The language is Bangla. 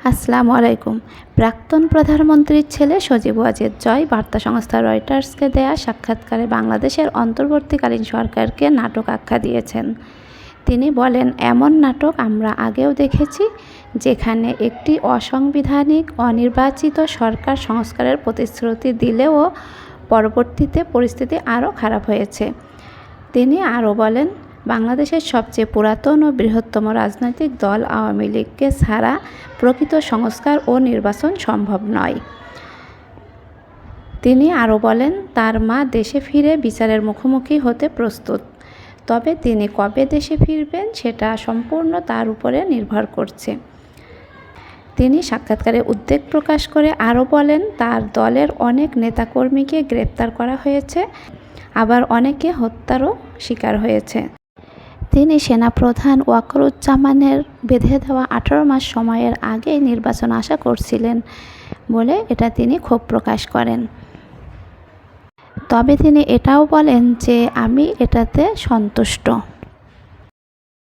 আসসালামু আলাইকুম। প্রাক্তন প্রধানমন্ত্রীর ছেলে সজীব ওয়াজেদ জয় বার্তা সংস্থা রয়টার্সকে দেয়া সাক্ষাৎকারে বাংলাদেশের অন্তর্বর্তীকালীন সরকারকে নাটক আখ্যা দিয়েছেন। তিনি বলেন, এমন নাটক আমরা আগেও দেখেছি, যেখানে একটি অসাংবিধানিক অনির্বাচিত সরকার সংস্কারের প্রতিশ্রুতি দিলেও পরবর্তীতে পরিস্থিতি আরও খারাপ হয়েছে। তিনি আরও বলেন, বাংলাদেশের সবচেয়ে পুরাতন ও বৃহত্তম রাজনৈতিক দল আওয়ামী লীগকে ছাড়া প্রকৃত সংস্কার ও নির্বাচন সম্ভব নয়। তিনি আরও বলেন, তার মা দেশে ফিরে বিচারের মুখোমুখি হতে প্রস্তুত, তবে তিনি কবে দেশে ফিরবেন সেটা সম্পূর্ণ তার উপরে নির্ভর করছে। তিনি সাক্ষাৎকারে উদ্বেগ প্রকাশ করে আরও বলেন, তার দলের অনেক নেতাকর্মীকে গ্রেপ্তার করা হয়েছে, আবার অনেকে হত্যারও শিকার হয়েছে। তিনি সেনাপ্রধান ওয়াকারুজ্জামানের বেঁধে দেওয়া 18 মাস সময়ের আগেই নির্বাচন আশা করছিলেন বলে তিনি ক্ষোভ প্রকাশ করেন। তবে তিনি এটাও বলেন যে, আমি এটাতে সন্তুষ্ট।